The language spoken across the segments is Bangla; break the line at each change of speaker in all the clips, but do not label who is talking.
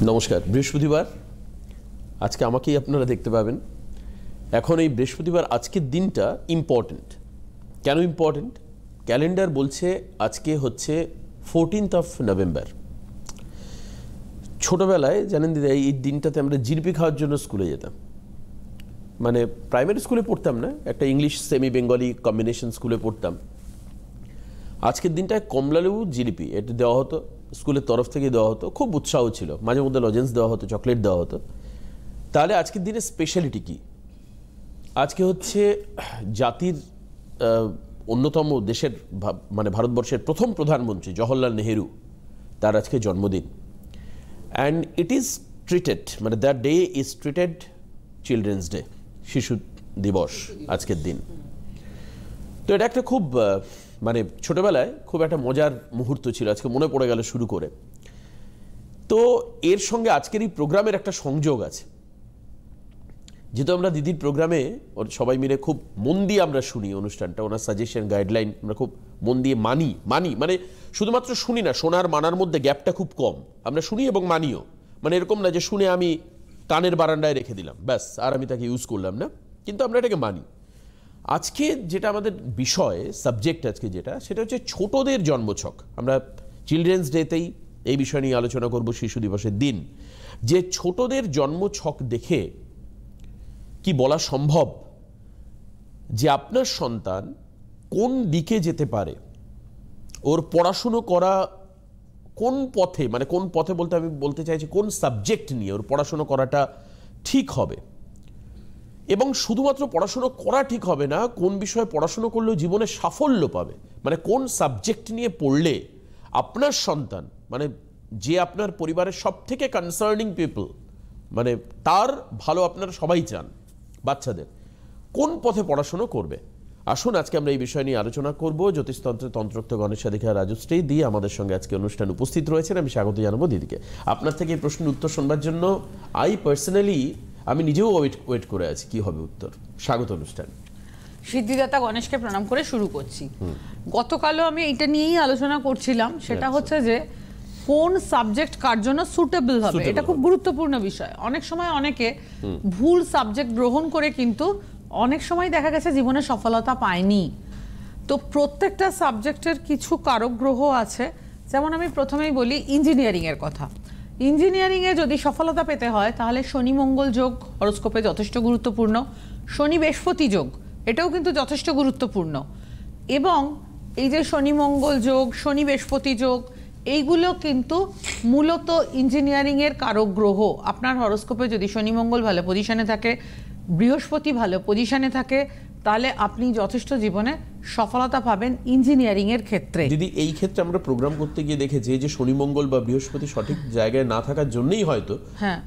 নমস্কার। বৃহস্পতিবার আজকে আমাকেই আপনারা দেখতে পাবেন। এখন এই বৃহস্পতিবার আজকের দিনটা ইম্পর্টেন্ট। কেন ইম্পর্টেন্ট? ক্যালেন্ডার বলছে আজকে হচ্ছে 14th of November। ছোটোবেলায় জানেন দিদি, এই দিনটাতে আমরা জিলিপি খাওয়ার জন্য স্কুলে যেতাম। মানে প্রাইমারি স্কুলে পড়তাম না, একটা ইংলিশ সেমি বেঙ্গলি কম্বিনেশন স্কুলে পড়তাম। আজকের দিনটায় কমলালেবু জিলিপি এটা দেওয়া হতো, স্কুলের তরফ থেকে দেওয়া হতো। খুব উৎসাহ ছিল, মাঝে মধ্যে লজেন্স দেওয়া হতো, চকলেট দেওয়া হতো। তাহলে আজকের দিনের স্পেশালিটি কি? আজকে হচ্ছে জাতির অন্যতম দেশের মানে ভারতবর্ষের প্রথম প্রধানমন্ত্রী জওহরলাল নেহেরু, তার আজকে জন্মদিন। অ্যান্ড ইট ইজ ট্রিটেড, মানে that day is treated children's day, শিশু দিবস আজকের দিন। তো এটা একটা খুব মানে ছোটোবেলায় খুব একটা মজার মুহূর্ত ছিল, আজকে মনে পড়ে গেল শুরু করে। তো এর সঙ্গে আজকের এই প্রোগ্রামের একটা সংযোগ আছে। যেহেতু আমরা দিদির প্রোগ্রামে সবাই মিলে খুব মন দিয়ে আমরা শুনি অনুষ্ঠানটা, ওনার সাজেশন গাইডলাইন আমরা খুব মন দিয়ে মানি মানে শুধুমাত্র শুনি না, শোনার মানার মধ্যে গ্যাপটা খুব কম। আমরা শুনি এবং মানিও, মানে এরকম না যে শুনে আমি কানের বারান্দায় রেখে দিলাম ব্যাস, আর আমি তাকে ইউজ করলাম না, কিন্তু আমরা এটাকে মানি। আজকে যেটা আমাদের বিষয় সাবজেক্ট আজকে যেটা, সেটা হচ্ছে ছোটদের জন্মছক। আমরা চিলড্রেন্স ডেতেই এই বিষয় নিয়ে আলোচনা করব, শিশু দিবসের দিন, যে ছোটদের জন্মছক দেখে কি বলা সম্ভব যে আপনার সন্তান কোন দিকে যেতে পারে, ওর পড়াশুনো করা কোন পথে, মানে কোন পথে বলতে আমি বলতে চাইছি কোন সাবজেক্ট নিয়ে ওর পড়াশুনো করাটা ঠিক হবে। এবং শুধুমাত্র পড়াশুনো করা ঠিক হবে না, কোন বিষয়ে পড়াশুনো করলেও জীবনে সাফল্য পাবে, মানে কোন সাবজেক্ট নিয়ে পড়লে আপনার সন্তান, মানে যে আপনার পরিবারের সব থেকে কনসার্নিং পিপল, মানে তার ভালো আপনারা সবাই চান, বাচ্চাদের কোন পথে পড়াশুনো করবে। আসুন আজকে আমরা এই বিষয় নিয়ে আলোচনা করব। জ্যোতিষতন্ত্রে তন্ত্রোক্ত গণেশ সাধিকা রাজশ্রী দি আমাদের সঙ্গে আজকে অনুষ্ঠান উপস্থিত রয়েছেন। আমি স্বাগত জানাবো দিদিকে। আপনার থেকে এই প্রশ্নের উত্তর শুনবার জন্য আমি নিজেও ওয়েট করে আছি কি হবে উত্তর। স্বাগত অনুষ্ঠান।
সিদ্ধিদাতা গণেশকে প্রণাম করে শুরু করছি। গতকালও আমি এটা নিয়েই আলোচনা করছিলাম, সেটা হচ্ছে যে কোন সাবজেক্ট কার জন্য সুটেবল হবে। এটা খুব গুরুত্বপূর্ণ বিষয়। অনেক সময় অনেকে ভুল সাবজেক্ট গ্রহণ করে কিন্তু অনেক সময় দেখা গেছে জীবনে সফলতা পায়নি। তো প্রত্যেকটা সাবজেক্টের কিছু কারক গ্রহ আছে। যেমন আমি প্রথমেই বলি ইঞ্জিনিয়ারিং এর কথা। ইঞ্জিনিয়ারিংয়ে যদি সফলতা পেতে হয় তাহলে শনি মঙ্গল যোগ হরোস্কোপে যথেষ্ট গুরুত্বপূর্ণ। শনি বৃহস্পতি যোগ এটাও কিন্তু যথেষ্ট গুরুত্বপূর্ণ। এবং এই যে শনি মঙ্গল যোগ, শনি বৃহস্পতি যোগ, এইগুলো কিন্তু মূলত ইঞ্জিনিয়ারিংয়ের কারক গ্রহ। আপনার হরোস্কোপে যদি শনি মঙ্গল ভালো পজিশনে থাকে, বৃহস্পতি ভালো পজিশনে থাকে, তাহলে আপনি যথেষ্ট জীবনে সফলতা পাবেন ইঞ্জিনিয়ারিং এর ক্ষেত্রে।
দিদি এই ক্ষেত্রে আমরা প্রোগ্রাম করতে গিয়ে দেখেছি যে শনি মঙ্গল বা বৃহস্পতি সঠিক জায়গায় না থাকার জন্যই হয়তো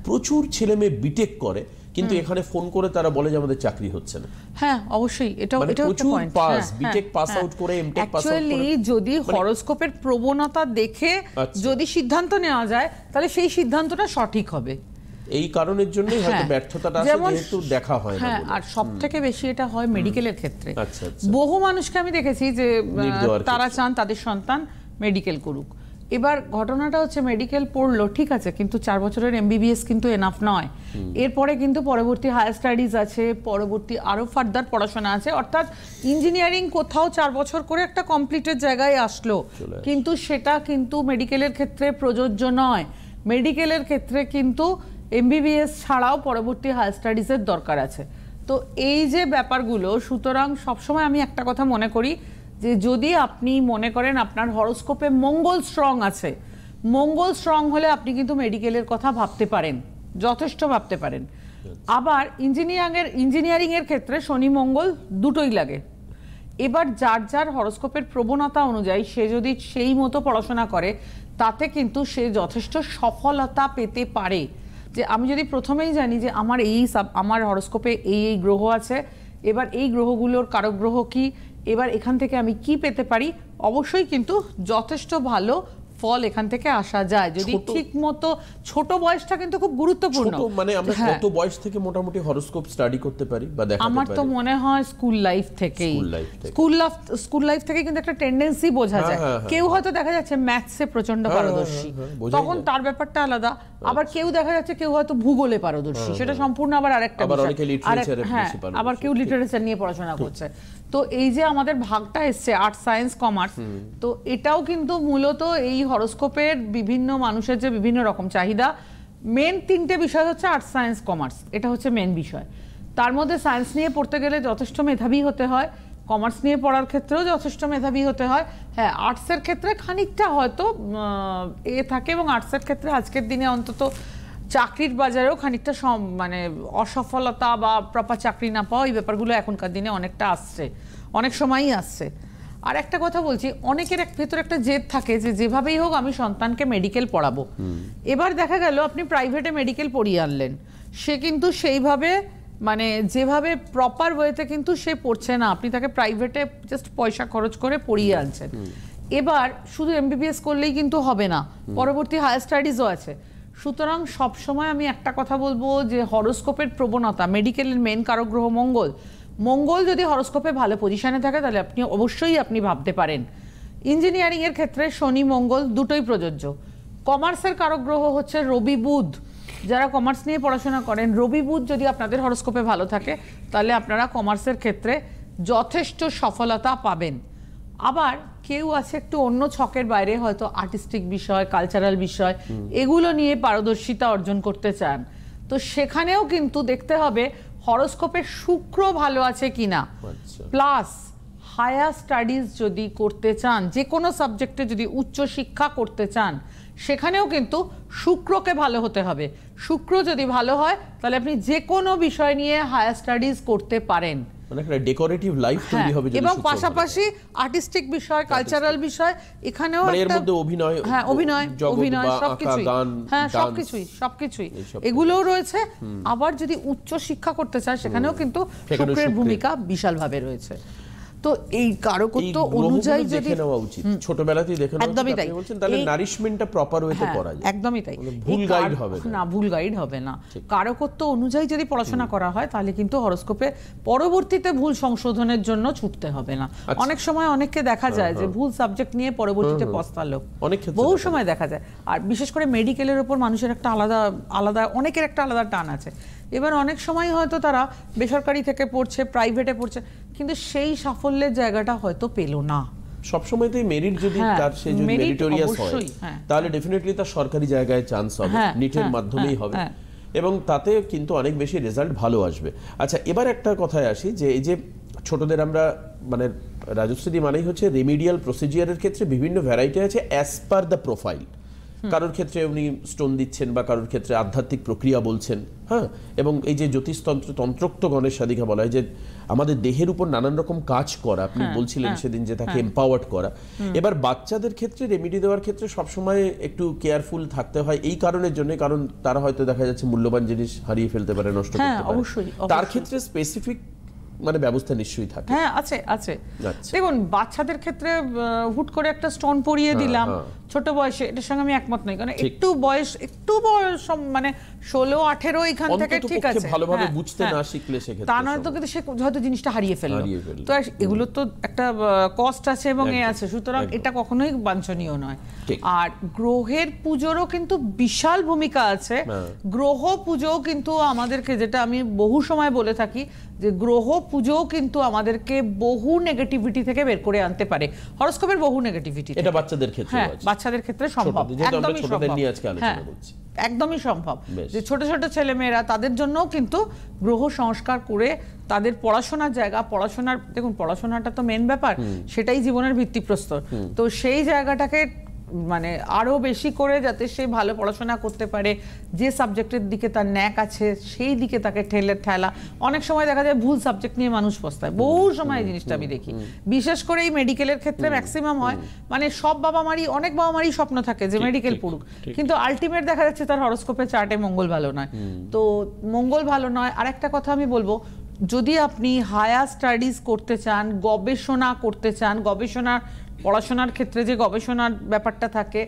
প্রচুর ছেলে মেয়ে বিটেক করে, কিন্তু এখানে ফোন করে তারা বলে যে আমাদের চাকরি হচ্ছে না।
হ্যাঁ, অবশ্যই এটাও একটা পয়েন্ট।
বিটেক পাস আউট করে এমটেক পাস আউট করে
যদি হরোস্কোপের প্রবণতা দেখে যদি সিদ্ধান্ত নেওয়া যায় তাহলে সেই সিদ্ধান্তটা সঠিক হবে। এই কারণের জন্যই হয়তো ব্যর্থতাটা আসে, যেহেতু দেখা হয় না। আর সবথেকে বেশি এটা হয় মেডিকেলের ক্ষেত্রে। বহু মানুষকে আমি দেখেছি যে তারা চান তাদের সন্তান মেডিকেল করুক। এবার ঘটনাটা হচ্ছে মেডিকেল পড়লো ঠিক আছে, কিন্তু 4 বছরের এমবিবিএস কিন্তু এনাফ নয়। এরপরে কিন্তু পরবর্তী হায়ার স্টাডিজ আছে, পরবর্তী আরো ফার্দার পড়াশোনা আছে। অর্থাৎ ইঞ্জিনিয়ারিং কোথাও 4 বছর করে একটা কমপ্লিটের জায়গায় আসলো, কিন্তু সেটা কিন্তু মেডিকেলের ক্ষেত্রে প্রযোজ্য নয়। মেডিকেলের ক্ষেত্রে কিন্তু এমবিবিএস ছাড়াও পরবর্তী হায়ার স্টাডিজের দরকার আছে। তো এই যে ব্যাপারগুলো, সুতরাং সবসময় আমি একটা কথা মনে করি যে যদি আপনি মনে করেন আপনার হরোস্কোপে মঙ্গল স্ট্রং আছে, মঙ্গল স্ট্রং হলে আপনি কিন্তু মেডিকেলের কথা ভাবতে পারেন, যথেষ্ট ভাবতে পারেন। আবার ইঞ্জিনিয়ারিং এর ক্ষেত্রে শনি মঙ্গল দুটোই লাগে। এবার যার যার হরোস্কোপের প্রবণতা অনুযায়ী সে যদি সেই মতো পড়াশোনা করে, তাতে কিন্তু সে যথেষ্ট সফলতা পেতে পারে। যে আমি যদি প্রথমেই জানি যে আমার হরোস্কোপে এই গ্রহ আছে, এবার এই গ্রহগুলোর কারক গ্রহ কি, এবার এখান থেকে আমি কি পেতে পারি, অবশ্যই কিন্তু যথেষ্ট ভালো ফল এখান থেকে আসা যায় যদি ঠিক মতো। ছোট বয়সটা কিন্তু খুব গুরুত্বপূর্ণ।
মানে আমরা কত বয়স থেকে মোটামুটি হরোস্কোপ স্টাডি করতে পারি বা দেখাতে পারি?
আমার তো মনে হয় স্কুল লাইফ থেকেই। স্কুল লাইফ থেকে কিন্তু একটা টেন্ডেন্সি বোঝা যায়। কেউ হয়তো দেখা যাচ্ছে ম্যাথসে প্রচন্ড পারদর্শী, তখন তার ব্যাপারটা আলাদা। আবার কেউ দেখা যাচ্ছে কেউ হয়তো ভূগোলে পারদর্শী, সেটা সম্পূর্ণ আবার আরেকটা বিষয়। হ্যাঁ, আবার কেউ লিটারেচার নিয়ে পড়াশোনা করছে। তো এই যে আমাদের ভাগটা এসছে আর্টস, সায়েন্স, কমার্স, তো এটাও কিন্তু মূলত এই হরোস্কোপের বিভিন্ন মানুষের যে বিভিন্ন রকম চাহিদা, মেন তিনটে বিষয় হচ্ছে আর্টস, সায়েন্স, কমার্স, এটা হচ্ছে মেন বিষয়। তার মধ্যে সায়েন্স নিয়ে পড়তে গেলে যথেষ্ট মেধাবী হতে হয়, কমার্স নিয়ে পড়ার ক্ষেত্রেও যথেষ্ট মেধাবী হতে হয়। হ্যাঁ, আর্টসের ক্ষেত্রে খানিকটা হয়তো থাকে, এবং আর্টসের ক্ষেত্রে আজকের দিনে অন্তত চাকরির বাজারেও খানিকটা মানে অসফলতা বা প্রপার চাকরি না পাওয়া, এই ব্যাপারগুলো এখনকার দিনে অনেকটা আসছে, অনেক সময়ই আসছে। আর একটা কথা বলছি, অনেকের ভেতরে একটা জেদ থাকে যে যেভাবেই হোক আমি সন্তানকে মেডিকেল পড়াবো। এবার দেখা গেল আপনি প্রাইভেটে মেডিকেল পড়িয়ে আনলেন, সে কিন্তু সেইভাবে মানে যেভাবে প্রপার ওয়েতে কিন্তু সে পড়ছে না, আপনি তাকে প্রাইভেটে জাস্ট পয়সা খরচ করে পড়িয়ে আনছেন। এবার শুধু এমবিবিএস করলেই কিন্তু হবে না, পরবর্তী হায়ার স্টাডিজও আছে। সুতরাং সবসময় আমি একটা কথা বলবো যে হরোস্কোপের প্রবণতা, মেডিকেলের মেন কারক গ্রহ মঙ্গল, মঙ্গল যদি হরোস্কোপে ভালো পজিশনে থাকে তাহলে আপনি অবশ্যই ভাবতে পারেন। ইঞ্জিনিয়ারিং এর ক্ষেত্রে শনি মঙ্গল দুটোই প্রযোজ্য। কমার্সের কারক গ্রহ হচ্ছে রবি বুধ। যারা কমার্স নিয়ে পড়াশোনা করেন, রবি বুধ যদি আপনাদের হরোস্কোপে ভালো থাকে তাহলে আপনারা কমার্সের ক্ষেত্রে যথেষ্ট সফলতা পাবেন। আবার কেউ আছে একটু অন্য ছকের বাইরে, হয়তো আর্টিস্টিক বিষয়, কালচারাল বিষয়, এগুলো নিয়ে পারদর্শিতা অর্জন করতে চান, তো সেখানেও কিন্তু দেখতে হবে হরোস্কোপের শুক্র ভালো আছে কিনা। প্লাস হায়ার স্টাডিজ যদি করতে চান, যে কোনো সাবজেক্টে যদি উচ্চ শিক্ষা করতে চান, সেখানেও কিন্তু শুক্রকে ভালো হতে হবে। শুক্র যদি ভালো হয় তাহলে আপনি যে কোনো বিষয় নিয়ে হায়ার স্টাডিজ করতে পারেন,
ডেকোরেটিভ লাইফ তৈরি হবে।
এবং পাশাপাশি আর্টিস্টিক বিষয়, কালচারাল বিষয়, এখানেও
এর মধ্যে অভিনয়,
সবকিছুই এগুলোও রয়েছে। আবার যদি উচ্চ শিক্ষা করতে চায় সেখানেও কিন্তু শুক্রের ভূমিকা বিশালভাবে রয়েছে। তো এই কারকত্ব অনুযায়ী যদি
নেওয়া উচিত, ছোটবেলাতেই দেখে নেওয়া উচিত। একদমই তাই, তাহলে নারিশমেন্টটা প্রপার ওয়েতে করা যায়।
একদমই তাই,
ভুল গাইড হবে
না, ভুল গাইড হবে না। কারকত্ব অনুযায়ী যদি পড়াশোনা করা হয় তাহলে কিন্তু হরোস্কোপে পরবর্তীতে ভুল সংশোধনের জন্য ছুটতে হবে না। অনেক সময় অনেককে দেখা যায় যে ভুল সাবজেক্ট নিয়ে পরবর্তীতে পস্তালো, বহু সময় দেখা যায়। আর বিশেষ করে মেডিকেলের উপর মানুষের একটা আলাদা অনেকের একটা আলাদা টান আছে। এবার অনেক সময় হয়তো তারা বেসরকারি থেকে পড়ছে, প্রাইভেটে পড়ছে, কিন্তু সেই সাফল্যের জায়গাটা হয়তো পেল না।
সবসময় তো মেরিট যদি তার সে যদি মেরিটোরিয়াস হয় তাহলে ডেফিনেটলি তার সরকারি জায়গায় চান্স হবে, নিটের মাধ্যমেই হবে, এবং তাতে কিন্তু অনেক বেশি রেজাল্ট ভালো আসবে। আচ্ছা, এবার একটা কথায় আসি যে এই যে ছোটদের আমরা মানে রাজশ্রী মানেই হচ্ছে রেমিডিয়াল প্রসিজিয়ারের ক্ষেত্রে বিভিন্ন ভ্যারাইটি আছে অ্যাজ পার দ্য প্রোফাইল। কারোর ক্ষেত্রে উনি স্টোন দিচ্ছেন বা কারোর ক্ষেত্রে আধ্যাত্মিক প্রক্রিয়া বলছেন, হ্যাঁ, এবং এই যে জ্যোতিষতন্ত্র, তন্ত্রোক্ত গণের সাধিকা বলা হয় যে আমাদের দেহের উপর নানান রকম কাজ করা, আপনি বলছিলেন সেদিন যে তাকে এম্পাওয়ার্ড করা। এবার বাচ্চাদের ক্ষেত্রে রেমেডি দেওয়ার ক্ষেত্রে সবসময় একটু কেয়ারফুল থাকতে হয় এই কারণের জন্য, কারণ তারা হয়তো দেখা যাচ্ছে মূল্যবান জিনিস হারিয়ে ফেলতে পারে, নষ্ট করতে পারে। তার ক্ষেত্রে স্পেসিফিক মানে ব্যবস্থা নিশ্চয়ই থাকে।
হ্যাঁ, আছে। দেখুন, বাচ্চাদের ক্ষেত্রে হুট করে একটা স্টোন পরিয়ে দিলাম ছোট বয়সে, এটার সঙ্গে আমি একমত নই। কারণ একটু বয়স মানে 16-18 এখান থেকে ঠিক আছে,
ভালোভাবে বুঝতে না শিখলে সেক্ষেত্রে
তা নয় তো কিন্তু সে হয়তো জিনিসটা হারিয়ে ফেললো। তো এগুলো তো একটা কস্ট আছে এবং এ আছে, সুতরাং এটা কখনোই বাঞ্ছনীয় নয়। আর গ্রহের পুজোরও কিন্তু বিশাল ভূমিকা আছে। গ্রহ পুজো কিন্তু আমাদেরকে, যেটা আমি বহু সময় বলে থাকি, যে গ্রহ পুজো কিন্তু আমাদেরকে বহু নেগেটিভিটি থেকে বের করে আনতে পারে। হরোস্কোপের বহু নেগেটিভিটি,
এটা বাচ্চাদের ক্ষেত্রে,
বাচ্চাদের ক্ষেত্রে সম্ভব, একদমই সম্ভব। যে ছোট ছোট ছেলে মেয়েরা, তাদের জন্যও কিন্তু গ্রহ সংস্কার করে তাদের পড়াশোনার জায়গা, দেখুন পড়াশোনাটা তো মেন ব্যাপার, সেটাই জীবনের ভিত্তিপ্রস্তর। তো সেই জায়গাটাকে মানে আরো বেশি করে যাতে সে ভালো পড়াশোনা করতে পারে, যে সাবজেক্টের দিকে তার ন্যাক আছে সেই দিকে তাকে ঠেলা। অনেক সময় দেখা যায় ভুল সাবজেক্ট নিয়ে মানুষ পস্তায়, বহু সময় এই জিনিসটা আমি দেখি। বিশেষ করে এই মেডিকেলের ক্ষেত্রে ম্যাক্সিমাম হয়। মানে অনেক বাবা মারই স্বপ্ন থাকে যে মেডিকেল পড়ুক, কিন্তু আলটিমেট দেখা যাচ্ছে তার হরোস্কোপে চার্টে মঙ্গল ভালো নয়। তো মঙ্গল ভালো নয়। আর একটা কথা আমি বলবো, যদি আপনি হায়ার স্টাডিজ করতে চান, গবেষণা করতে চান, পড়াশোনার ক্ষেত্রে যে গবেষণার ব্যাপারটা থাকে,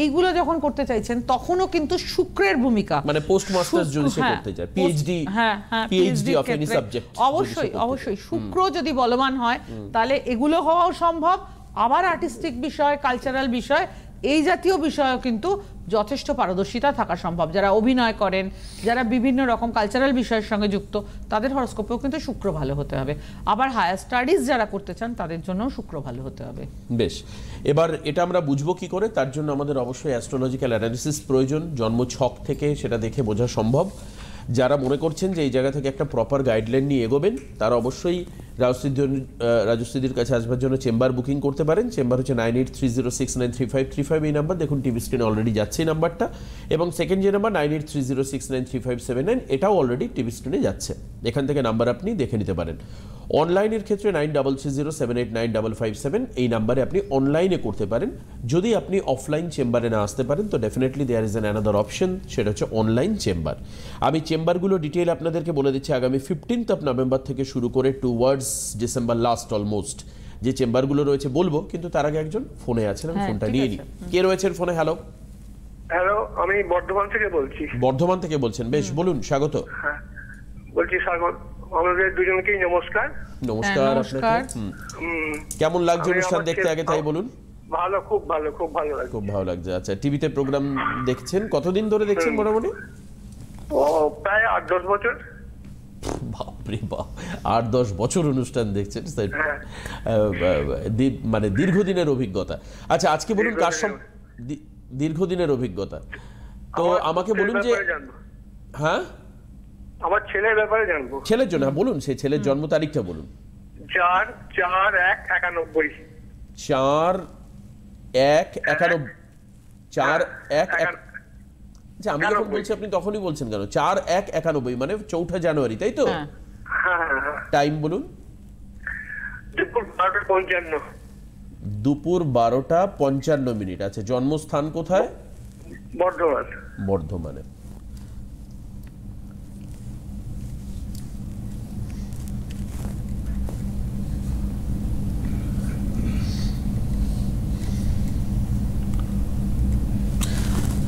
এইগুলো যখন করতে চাইছেন তখনও কিন্তু শুক্রের ভূমিকা,
মানে পোস্ট মাস্টার্স যদি সে করতে চায়, পিএইচডি অফ এনি সাবজেক্ট,
অবশ্যই শুক্র যদি বলবান হয় তাহলে এগুলো হওয়াও সম্ভব। আবার আর্টিস্টিক বিষয়, কালচারাল বিষয়, এই জাতীয় বিষয়ও কিন্তু যথেষ্ট পারদর্শিতা থাকা সম্ভব। যারা অভিনয় করেন, যারা বিভিন্ন রকম কালচারাল বিষয়ের সঙ্গে যুক্ত, তাদের হরস্কোপেও কিন্তু শুক্র ভালো হতে হবে। আবার হায়ার স্টাডিজ যারা করতে চান তাদের জন্যও শুক্র ভালো হতে হবে।
বেশ, এবার এটা আমরা বুঝবো কি করে? তার জন্য আমাদের অবশ্যই অ্যাস্ট্রোলজিক্যাল অ্যানালিসিস প্রয়োজন। জন্ম ছক থেকে সেটা দেখে বোঝা সম্ভব। যারা মনে করছেন যে এই জায়গা থেকে একটা প্রপার গাইডলাইন নিয়ে এগোবেন, তারা অবশ্যই রাজশ্রীদির কাছে আসবার জন্য চেম্বার বুকিং করতে পারেন। চেম্বার হচ্ছে 9830693535, এই নাম্বার দেখুন টিভি স্ক্রিনে অলরেডি যাচ্ছে এই নাম্বারটা। এবং সেকেন্ড যে নাম্বার 9830693579, এটাও অলরেডি টিভি স্ক্রিনে যাচ্ছে। এখান থেকে নাম্বার আপনি দেখে নিতে পারেন। অনলাইনের ক্ষেত্রে 9330789557, এই নাম্বারে আপনি অনলাইনে করতে পারেন। যদি আপনি অফলাইন চেম্বারে না আসতে পারেন তো definitely there is an another option, সেটা হচ্ছে অনলাইন চেম্বার। আমি চেম্বারগুলো ডিটেইল আপনাদেরকে বলে দিচ্ছি। আগামী 15th of November থেকে শুরু করে টুয়ার্ডস ডিসেম্বর লাস্ট অলমোস্ট যে চেম্বারগুলো রয়েছে বলবো, কিন্তু তার আগে একজন ফোনে আছেন, আমি ফোনটা নিয়ে নিই। কে রয়েছেন ফোনে? হ্যালো,
আমি বর্ধমান থেকে বলছি।
বর্ধমান থেকে বলছেন, বেশ বলুন, স্বাগত।
হ্যাঁ বলছি, স্বাগত আমাদের দুজনকেই নমস্কার।
নমস্কার আপনাকে। কেমন লাগছে অনুষ্ঠান দেখতে আগে তাই বলুন।
ভালো, খুব ভালো, খুব ভালো লাগছে।
খুব ভালো লাগছে। আচ্ছা, টিভিতে প্রোগ্রাম দেখছেন, কতদিন ধরে দেখছেন মোটামুটি?
প্রায় 8-10 বছর।
বাপরে বাপ, 8-10 বছর অনুষ্ঠান দেখছেন, মানে দীর্ঘদিনের অভিজ্ঞতা। আচ্ছা, আজকে বলুন কার দীর্ঘদিনের অভিজ্ঞতা, তো আমাকে বলুন যে হ্যাঁ
আমার ছেলের ব্যাপারে জানবো।
ছেলের জন্য? হ্যাঁ বলুন, সেই ছেলের জন্ম তারিখটা বলুন।
4-1-91।
4-1-91। আচ্ছা, আমি যখন বলছি আপনি তখনই বলছেন কেন? 4-1-91 মানে 4 জানুয়ারি, তাই তো? টাইম বলুন। দুপুর 12:55। আচ্ছা, জন্মস্থান কোথায়?
বর্ধমান।
বর্ধমানে।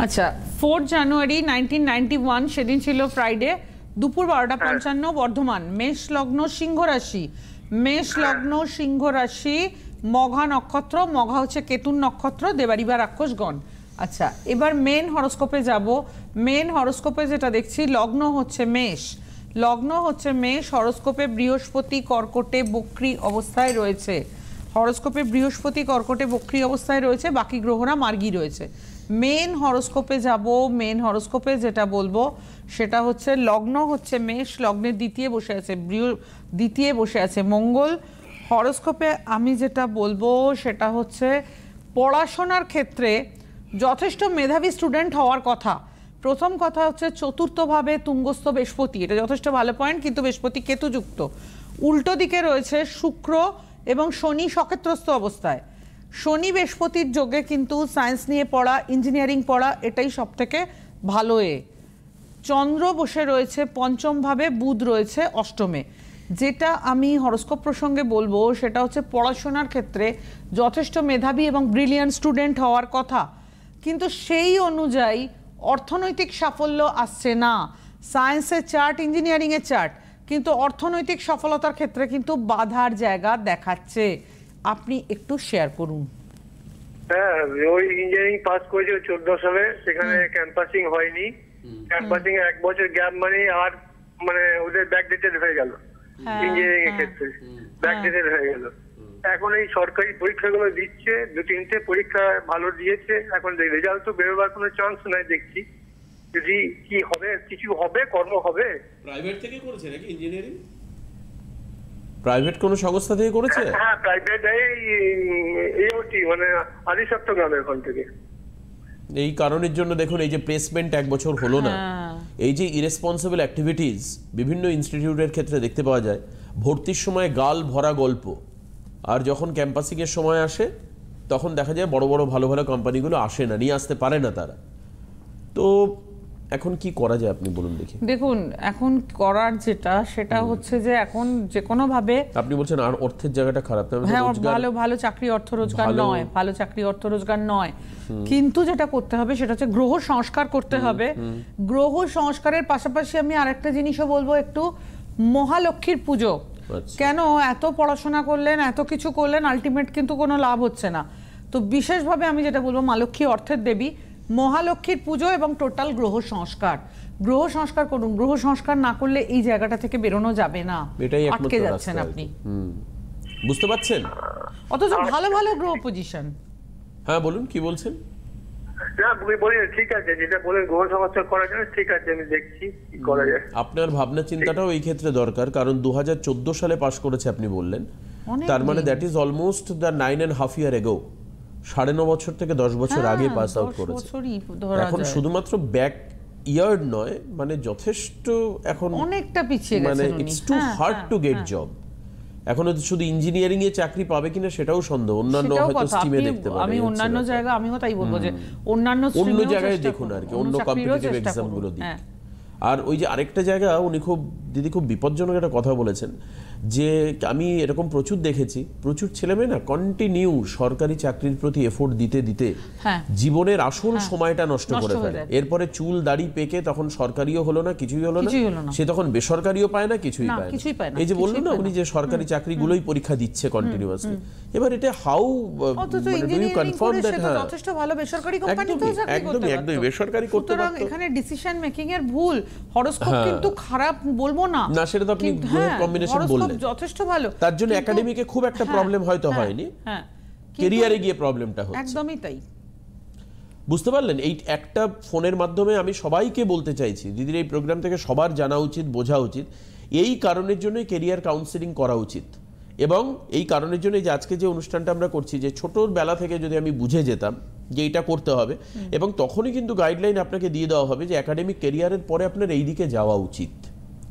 আচ্ছা, 4 জানুয়ারি 1991, সেদিন ছিল ফ্রাইডে, দুপুর 12:55, বর্ধমান। মেষ লগ্ন, সিংহ রাশি। মেষ লগ্ন, সিংহ রাশি, মঘা নক্ষত্র। মঘা হচ্ছে কেতুন নক্ষত্র, দেবারি বা রাক্ষসগণ। আচ্ছা, এবার মেন হরোস্কোপে যাব। মেন হরোস্কোপে যেটা দেখছি, লগ্ন হচ্ছে মেষ। হরোস্কোপে বৃহস্পতি কর্কটে বক্রী অবস্থায় রয়েছে। বাকি গ্রহরা মার্গী রয়েছে। মেন হরোস্কোপে যাব। মেন হরোস্কোপে যেটা বলবো সেটা হচ্ছে লগ্ন হচ্ছে মেষ, লগ্নের দ্বিতীয় বসে আছে মঙ্গল। হরোস্কোপে আমি যেটা বলবো সেটা হচ্ছে পড়াশোনার ক্ষেত্রে যথেষ্ট মেধাবী স্টুডেন্ট হওয়ার কথা। প্রথম কথা হচ্ছে চতুর্থভাবে তুঙ্গস্থ বৃহস্পতি, এটা যথেষ্ট ভালো পয়েন্ট, কিন্তু বৃহস্পতি কেতুযুক্ত। উল্টো দিকে রয়েছে শুক্র এবং শনি সক্ষেত্রস্থ অবস্থায়। শনি বৃহস্পতির যোগে কিন্তু সায়েন্স নিয়ে পড়া, ইঞ্জিনিয়ারিং পড়া, এটাই সব থেকে ভালো। চন্দ্র বসে রয়েছে পঞ্চম ভাবে, বুধ রয়েছে অষ্টমে। যেটা আমি হরোস্কোপ প্রসঙ্গে বলবো সেটা হচ্ছে পড়াশোনার ক্ষেত্রে যথেষ্ট মেধাবী এবং ব্রিলিয়ান্ট স্টুডেন্ট হওয়ার কথা, কিন্তু সেই অনুযায়ী অর্থনৈতিক সাফল্য আসছে না। সায়েন্সের চার্ট, ইঞ্জিনিয়ারিংয়ের চার্ট, কিন্তু অর্থনৈতিক সফলতার ক্ষেত্রে কিন্তু বাধার জায়গা দেখাচ্ছে। আপনি একটু শেয়ার করুন।
হ্যাঁ, ওই ইঞ্জিনিয়ারিং পাস করেছে 14 সালে, সেখানে ক্যাম্পাসিং হয়নি। ক্যাম্পাসিং এ 1 বছর গ্যাপ মানে ওদের ব্যাকডেটেড হয়ে গেল। ইঞ্জিনিয়ারিং এর ক্ষেত্রে ব্যাকডেটেড হয়ে গেল। এখন এই সরকারি পরীক্ষাগুলো দিচ্ছে, 2-3টে পরীক্ষা ভালো দিয়েছে, এখন রেজাল্ট তো বেরোবার কোনো চান্স নাই দেখছি। যদি কি হবে, কিছু হবে, কর্ম হবে।
প্রাইভেট থেকে করেছে নাকি ইঞ্জিনিয়ারিং? প্রাইভেট কোন সংস্থা থেকে করেছে?
হ্যাঁ, প্রাইভেট, এইওটি মানে আদিসপ্ত গ্রামের ওখান থেকে।
এই কারণের জন্য দেখুন, এই যে প্লেসমেন্ট 1 বছর হলো না, এই যে ইরেসপন্সিবল অ্যাক্টিভিটিস বিভিন্ন ইনস্টিটিউটের ক্ষেত্রে দেখতে পাওয়া যায়। ভর্তির সময় গাল ভরা গল্প, আর যখন ক্যাম্পাসিং এর সময় আসে তখন দেখা যায় বড় বড় ভালো ভালো কোম্পানিগুলো আসে না, নিয়ে আসতে পারে না তারা। তো এখন কি করা যায় আপনি বলুন দেখি।
দেখুন এখন করার যেটা সেটা হচ্ছে যে এখন যে কোনো ভাবে
আপনি বলছেন আর অর্থের জায়গাটা খারাপ,
হ্যাঁ ভালো ভালো চাকরি অর্থ রোজগার নয়, ভালো চাকরি অর্থ রোজগার নয়, কিন্তু যেটা করতে হবে সেটা হচ্ছে গ্রহ সংস্কার করতে হবে। গ্রহ সংস্কারের পাশাপাশি আমি আরেকটা জিনিসও বলবো, একটু মহালক্ষ্মীর পুজো। কেন এত পড়াশোনা করলেন, এত কিছু করলেন, আলটিমেট কিন্তু কোনো লাভ হচ্ছে না। তো বিশেষভাবে আমি যেটা বলবো, মা লক্ষ্মী অর্থের দেবী, মহালক্ষ্মীর পুজো এবং টোটাল গ্রহ সংস্কার। গ্রহ সংস্কার করুন, গ্রহ সংস্কার না করলে এই জায়গাটা থেকে বেরোনো যাবে না, আটকে যাচ্ছেন আপনি।
বুঝতে পারছেন?
অথচ ভালো ভালো গ্রহ পজিশন।
হ্যাঁ বলুন, কি বলছেন?
না আমি বলি ঠিক আছে, যেটা বলেন গ্রহ সংস্কার করার জন্য ঠিক আছে, আমি দেখছি কি করা যায়।
আপনার ভাবনা চিন্তাটাও এই ক্ষেত্রে দরকার, কারণ 2014 সালে পাশ করেছে আপনি বললেন, তার মানে দ্যাট ইজ অলমোস্ট দ্য 9.5 ইয়ার এগো। 9.5 বছর থেকে 10 বছর আগে পাস আউট করেছে। এখন শুধুমাত্র ব্যাক ইয়ার নয়, মানে যথেষ্ট এখন
অনেকটা পিছিয়ে গেছে,
মানে it's too hard to get job. এখন শুধু ইঞ্জিনিয়ারিং এ চাকরি পাবে কিনা সেটাও সন্দেহ। অন্যান্য হয়তো স্ট্রিমে দেখতে পাবে।
আমি অন্যান্য জায়গা আমিও তাই বলবো যে অন্য
জায়গায় দেখুন আর কি, অন্য কম্পিটিটিভ এক্সাম গুলো দিন। আর ওই যে আরেকটা জায়গা উনি দিদি খুব বিপজ্জনক একটা কথা বলেছেন, যে আমি এরকম প্রচুর দেখেছি, প্রচুর ছেলেমেয়ে না কন্টিনিউ সরকারি চাকরির প্রতি এফোর্ট দিতে দিতে জীবনের আসল সময়টা নষ্ট করে ফেলে। এরপরে চুল দাড়ি পেকে তখন সরকারিও হলো না, কিছুই হলো না, সে তখন বেসরকারিও পায় না, কিছুই পায় না। এই যে বললেন না উনি যে সরকারি চাকরিগুলোই পরীক্ষা দিচ্ছে কন্টিনিউয়াসলি, এবার এটা how do you confirm that
যথেষ্ট ভালো বেসরকারি কোম্পানিতেও চাকরি করতে পারতো,
একদম বেসরকারি করতে পারতো।
এখানে ডিসিশন মেকিং এর ভুল, হরোস্কোপ কিন্তু খারাপ বলবো না,
না সেটা তো আপনি কম্বিনেশন বললেন,
যথেষ্ট ভালো।
তার জন্য একাডেমিকে খুব একটা প্রবলেম হয়তো হয়নি, ক্যারিয়ারে গিয়ে প্রবলেমটা হচ্ছে।
একদমই তাই।
বুঝতে পারলেন? এই একটা ফোনের মাধ্যমে আমি সবাইকে বলতে চাইছি, দিদির এই প্রোগ্রাম থেকে সবার জানা উচিত, বোঝা উচিত, এই কারণের জন্যই ক্যারিয়ার কাউন্সেলিং করা উচিত। এবং এই কারণের জন্য যে আজকে যে অনুষ্ঠানটা আমরা করছি, যে ছোটবেলা থেকে যদি আমি বুঝে যেতাম যে এটা করতে হবে, এবং তখনই কিন্তু গাইডলাইন আপনাকে দিয়ে দেওয়া হবে যে একাডেমিক ক্যারিয়ারের পরে আপনার এই দিকে যাওয়া উচিত,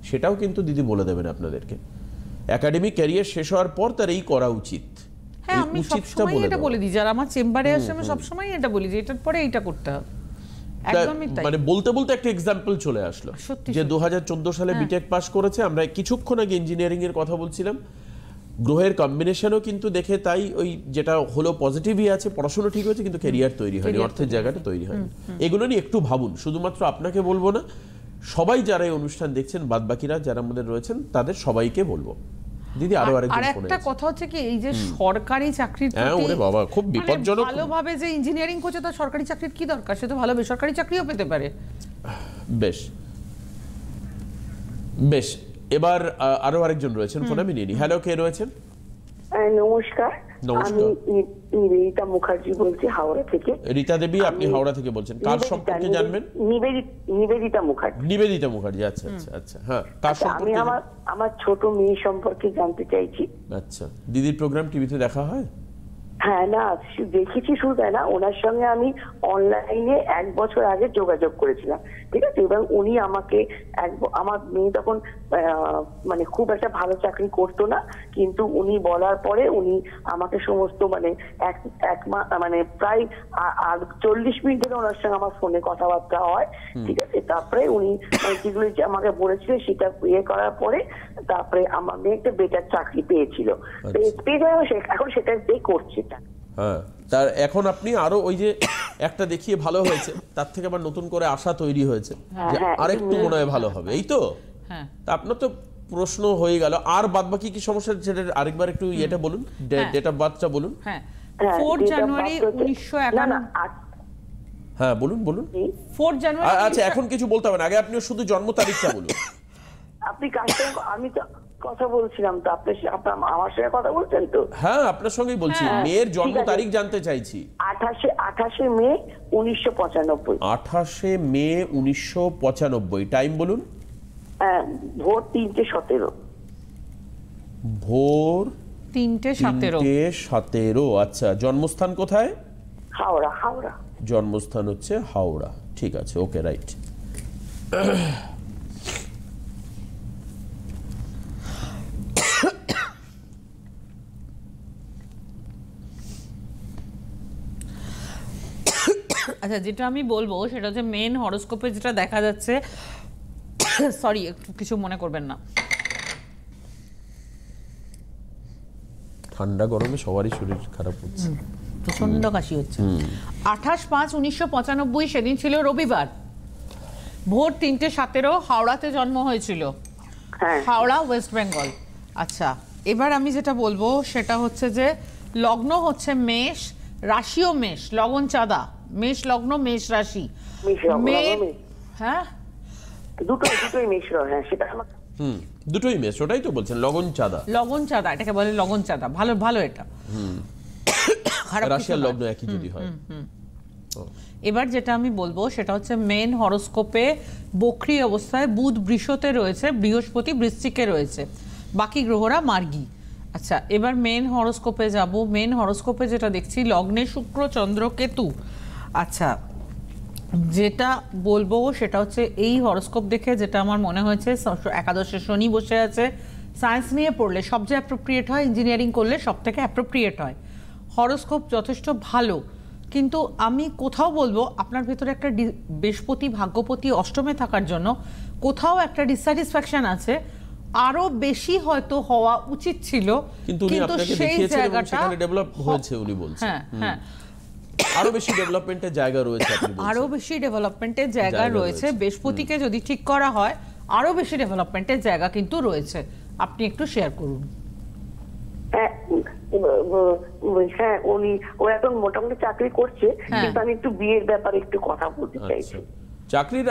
সেটাও কিন্তু দিদি বলে দেবেন আপনাদেরকে। একাডেমিক ক্যারিয়ার শেষ হওয়ার পর তার এই করা উচিত।
হ্যাঁ, আমি সবসময় এটা বলে দিই, যারা আমার চেম্বারে আসে আমি সবসময় এটা বলি যে এটার পরে এইটা করতে হবে। একদমই তাই।
মানে বলতে বলতে একটা এক্সাম্পল চলে আসলো যে 2014 সালে বিটেক পাস করেছে। আমরা কিছুক্ষণ আগে ইঞ্জিনিয়ারিং এর কথা বলছিলাম, গ্রহের কম্বিনেশনও কিন্তু দেখে তাই ওই যেটা হলো পজিটিভই আছে, পড়াশোনা ঠিক হয়েছে, কিন্তু ক্যারিয়ার তৈরি হয়নি, অর্থের জায়গাটা তৈরি হয়নি। এগুলো নিয়ে একটু ভাবুন। শুধুমাত্র আপনাকে বলবো না, সবাই যারা এই অনুষ্ঠান দেখছেন, বাদবাকিরা যারা আমাদের রয়েছেন, তাদের সবাইকে বলবো। দিদি আরো
আরেকটা কথা হচ্ছে কি, এই যে সরকারি চাকরির
ওরে বাবা খুব বিপজ্জনক,
ভালোভাবে যে ইঞ্জিনিয়ারিং করছে তার সরকারি চাকরির কি দরকার, সে তো ভালো বেসরকারি চাকরিও পেতে পারে।
বেশ বেশ, এবার আরো আরেকজন রয়েছেন ফোনে, আমি নিয়ে নিই। হ্যালো, কে রয়েছেন?
নমস্কার, আমি রীতা মুখার্জি বলছি হাওড়া থেকে।
রীতা দেবী, আপনি হাওড়া থেকে বলছেন, কার সম্পর্কে জানবেন?
নিবেদিতা মুখার্জি।
নিবেদিতা মুখার্জি, আচ্ছা আচ্ছা আচ্ছা, হ্যাঁ কার সম্পর্কে?
আমি আমার ছোট মেয়ে সম্পর্কে জানতে চাইছি।
আচ্ছা, দিদির প্রোগ্রাম টিভিতে দেখা হয়?
হ্যাঁ, না দেখেছি, শুধু তাই না, ওনার সঙ্গে আমি অনলাইনে 1 বছর আগে যোগাযোগ করেছিলাম, ঠিক আছে। এবং উনি আমাকে আমার মেয়ে তখন মানে খুব একটা ভালো চাকরি করতো না, কিন্তু উনি বলার পরে উনি আমাকে সমস্ত মানে মানে প্রায় 40 মিনিট ধরে ওনার সঙ্গে আমার ফোনে কথাবার্তা হয়, ঠিক আছে। তারপরে উনি যেগুলো আমাকে বলেছিলেন সেটা করার পরে তারপরে আমার মেয়ে একটা বেটার চাকরি পেয়েছিল, এখন সেটা করছে।
হ্যাঁ, তার এখন আপনি আরো ওই যে একটা দেখিয়ে ভালো হয়েছে, তার থেকে আবার নতুন করে আশা তৈরি হয়েছে যে আরেকটু মনে হয় ভালো হবে, এই তো? হ্যাঁ, আপনার তো প্রশ্ন হয়ে গেল। আর বাদবাকি কি সমস্যা, সেটা আরেকবার একটু এটা বলুন, ডেট অফ বার্থটা বলুন।
হ্যাঁ, 4 জানুয়ারি 1991।
হ্যাঁ বলুন বলুন।
4 জানুয়ারি।
আচ্ছা, এখন কিছু বলতে হবে না, আগে আপনি শুধু জন্ম তারিখটা বলুন।
আপনি আমি তো কথা বলছিলাম, তো আপনি আমার সঙ্গে কথা বলছেন তো?
হ্যাঁ, আপনার সঙ্গেই বলছি। মেয়ের জন্ম তারিখ জানতে চাইছি।
28 মে 1995।
28 মে 1995। টাইম বলুন।
ভোর 3:17।
ভোর
3:17।
আচ্ছা, জন্মস্থান কোথায়?
হাওড়া।
জন্মস্থান হচ্ছে হাওড়া, ঠিক আছে, ওকে, রাইট।
আচ্ছা, যেটা আমি বলবো সেটা হচ্ছে মেন হরোস্কোপে যেটা দেখা যাচ্ছে, সরি একটু কিছু মনে করবেন না,
ঠান্ডা গরমে সবারই শরীর খারাপ হচ্ছে,
প্রচন্ড কাশি হচ্ছে। 28/5/1995 সেদিন ছিল রবিবার, ভোর 3:17 হাওড়াতে জন্ম হয়েছিল, হাওড়া, ওয়েস্ট বেঙ্গল। আচ্ছা, এবার আমি যেটা বলবো সেটা হচ্ছে যে লগ্ন হচ্ছে মেষ, রাশিও মেষ, লগন চাঁদা, মেষ লগ্ন, মেষ রাশি। হ্যাঁ,
দুটোই মেষ, হ্যাঁ সেটা
দুটোই মেষ, ওটাই তো বলছেন, লগন চাঁদা।
লগন চাঁদা এটাকে বলে, লগন চাঁদা, ভালো ভালো এটা।
রাশিয়ার লগ্ন একই যদি হয়।
এবার যেটা আমি বলবো সেটা হচ্ছে মেন হরোস্কোপে বক্রী অবস্থায় বুধ বৃষতে রয়েছে, বৃহস্পতি বৃশ্চিকে রয়েছে, বাকি গ্রহরা মার্গী। আচ্ছা, এবার মেন হরোস্কোপে যাব। মেন হরোস্কোপে যেটা দেখছি লগ্নে শুক্র, চন্দ্র, কেতু। আচ্ছা, যেটা বলবো সেটা হচ্ছে এই হরোস্কোপ দেখে যেটা আমার মনে হয়েছে, একাদশে শনি বসে আছে, সায়েন্স নিয়ে পড়লে সবচেয়ে অ্যাপ্রোপ্রিয়েট হয়, ইঞ্জিনিয়ারিং করলে সব থেকে অ্যাপ্রোপ্রিয়েট হয়। হরোস্কোপ যথেষ্ট ভালো, কিন্তু আমি কোথাও বলবো আপনার ভেতরে একটা বৃহস্পতি ভাগ্যপতি অষ্টমে থাকার জন্য কোথাও একটা ডিসস্যাটিসফ্যাকশন আছে, আরো বেশি হয়তো হওয়া উচিত ছিল, কিন্তু সেই জায়গাটা
ডেভেলপ হয়েছে উনি বলছেন।
হ্যাঁ হ্যাঁ,
আরো বেশি ডেভেলপমেন্টের জায়গা রয়েছে,
আরো বেশি ডেভেলপমেন্টের জায়গা রয়েছে। বৃহস্পতিকে যদি ঠিক করা হয় আরো বেশি ডেভেলপমেন্টের জায়গা কিন্তু রয়েছে। আপনি একটু শেয়ার করুন।
হ্যাঁ, ও এখন মোটামুটি চাকরি করছে, কিন্তু আমি একটু বিয়ের ব্যাপারে একটু কথা বলতে চাইছি।
চাকরির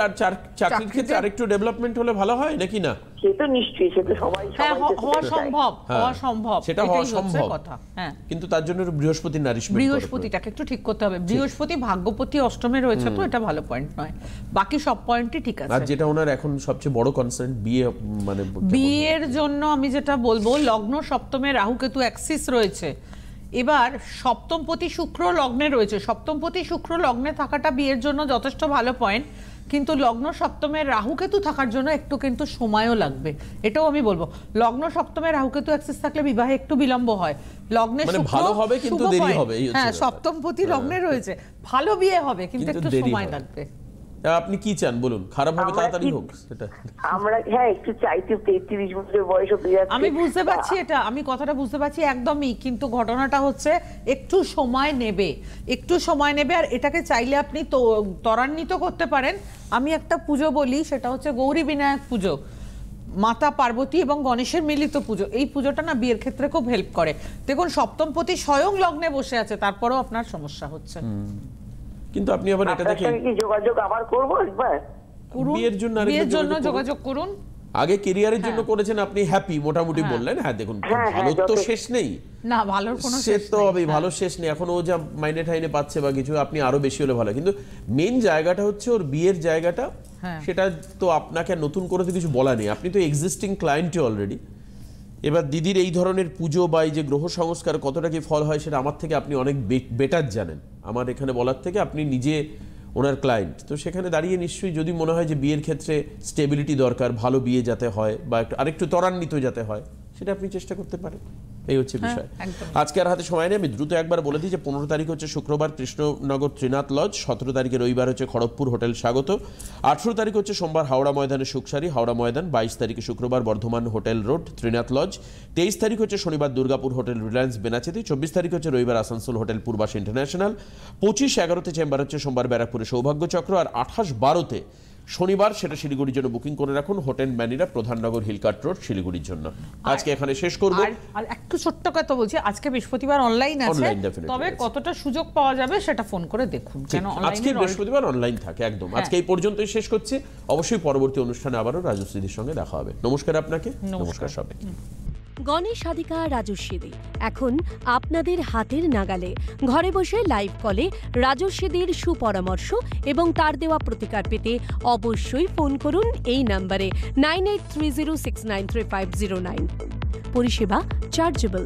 ক্ষেত্রে আরেকটু ডেভেলপমেন্ট হলে ভালো হয় নাকি না?
সে তো নিশ্চয়ই, সে তো সবাই
হওয়া সম্ভব,
সেটা হওয়া সম্ভব, কিন্তু তার জন্য বৃহস্পতির নারিশমেন্ট,
বৃহস্পতিটাকে একটু ঠিক করতে হবে। বৃহস্পতি ভাগ্যপতি অষ্টমে রয়েছে, তো এটা ভালো পয়েন্ট নয়, বাকি সব পয়েন্টই ঠিক আছে।
আর যেটা ওনার এখন সবচেয়ে বড় কনসার্ন বিয়ে, মানে
বিয়ের জন্য আমি যেটা বলবো, লগ্ন সপ্তমে রাহু কেতু অ্যাক্সিস রয়েছে। এবার সপ্তমপতি শুক্র লগ্নে রয়েছে, সপ্তমপতি শুক্র লগ্নে থাকাটা বিয়ের জন্য যথেষ্ট ভালো পয়েন্ট, কিন্তু লগ্ন সপ্তমে রাহুকেতু থাকার জন্য একটু কিন্তু সময়ও লাগবে, এটাও আমি বলবো। লগ্ন সপ্তমে রাহুকেতু অ্যাক্সিস থাকলে বিবাহে একটু বিলম্ব হয়, লগ্নে
ভালো হবে কিন্তু দেরি হবে।
হ্যাঁ, সপ্তমপতি লগ্নে রয়েছে, ভালো বিয়ে হবে কিন্তু একটু সময় লাগবে।
আপনি কি চান বলুন, খারাপ হবে তাড়াতাড়ি হোক সেটা
আমরা? হ্যাঁ, একটু চাইছি, 33 বছরের বয়স অবধি যাচ্ছে।
আমি বুঝতে পারছি এটা, আমি কথাটা বুঝতে পারছি একদমই, কিন্তু ঘটনাটা হচ্ছে একটু সময় নেবে, একটু সময় নেবে। আর এটাকে চাইলে আপনি তো ত্বরান্বিত করতে পারেন। আমি একটা পুজো বলি, সেটা হচ্ছে গৌরী বিনায়ক পুজো, মাতা পার্বতী এবং গণেশের মিলিত পুজো। এই পুজোটা না বিয়ের ক্ষেত্রে খুব হেল্প করে। দেখুন, সপ্তমপতি স্বয়ং লগ্নে বসে আছে, তারপরেও আপনার সমস্যা হচ্ছে।
কিন্তু আপনি আবার এটা দেখে
যোগাযোগ আবার করব একবার,
বিয়ের জন্য
যোগাযোগ করুন।
আগে ক্যারিয়ারের জন্য করেছেন, আপনি হ্যাপি মোটামুটি বললেন। হ্যাঁ, দেখুন, ভালো তো শেষ নেই
না, ভালোর কোনো
শেষ তো হবে, ভালো শেষ নেই। এখন ও যা মাইনে ঠাইনে পাচ্ছে বা কিছু, আপনি আরো বেশি হলে ভালো, কিন্তু মেইন জায়গাটা হচ্ছে ওর বিয়ের জায়গাটা। সেটা তো আপনাকে নতুন করে তো কিছু বলা নেই, আপনি তো এক্সিস্টিং ক্লায়েন্টে অলরেডি। এবার দিদির এই ধরনের পুজো বা এই যে গ্রহ সংস্কার কতটা কি ফল হয় সেটা আমার থেকে আপনি অনেক বেটার জানেন, আমার এখানে বলার থেকে। আপনি নিজে ওনার ক্লায়েন্ট, তো সেখানে দাঁড়িয়ে নিশ্চয়ই যদি মনে হয় যে বিয়ের ক্ষেত্রে স্টেবিলিটি দরকার, ভালো বিয়ে যাতে হয় বা আরেকটু ত্বরান্বিত যাতে হয়, সেটা আপনি চেষ্টা করতে পারেন। এই হচ্ছে বিষয়। আজকে আর হাতে সময় নেই, আমি দ্রুত একবার বলে দিই যে 15 তারিখ হচ্ছে শুক্রবার কৃষ্ণনগর ত্রিনাথ লজ, 17 তারিখে রবিবার হচ্ছে খড়গপুর হোটেল স্বাগত, 18 তারিখ হচ্ছে সোমবার হাওড়া ময়দানে সুখসারি হাওড়া ময়দান, 22 তারিখে শুক্রবার Bardhaman hotel road Trinath lodge, 23 তারিখ হচ্ছে শনিবার দুর্গাপুর হোটেল রিলায়েন্স বেনাচেতি, 24 তারিখ হচ্ছে রবিবার আসানসোল হোটেল পূর্বাস ইন্টারন্যাশনাল, 25-11তে চেম্বার হচ্ছে সোমবার ব্যারাকপুরে সৌভাগ্য চক্র, আর 28-12তে শনিবার সেটা শিলিগুড়ির জন্য বুকিং করে রাখুন হোটেল ম্যানিরা, প্রধাননগর হিলকার্ট রোড, শিলিগুড়ির জন্য। আজকে এখানে শেষ করব।
আর একটু ছোট্ট কথা বলছি, আজকে বৃহস্পতিবার অনলাইন আছে, তবে কতটা সুযোগ পাওয়া যাবে সেটা ফোন করে দেখুন, কেন
আজকে বৃহস্পতিবার অনলাইন থাকে একদম। আজকে এই পর্যন্তই শেষ করছি, অবশ্যই পরবর্তী অনুষ্ঠানে আবারও রাজশ্রীদির সঙ্গে দেখা হবে। নমস্কার আপনাকে, নমস্কার সবাইকে।
গণেশ সাধিকা রাজস্বীদি এখন আপনাদের হাতের নাগালে, ঘরে বসে লাইভ কলে রাজস্বীদির সুপরামর্শ এবং তার দেওয়া প্রতিকার পেতে অবশ্যই ফোন করুন এই নম্বরে 9830693509। পরিষেবা চার্জেবল।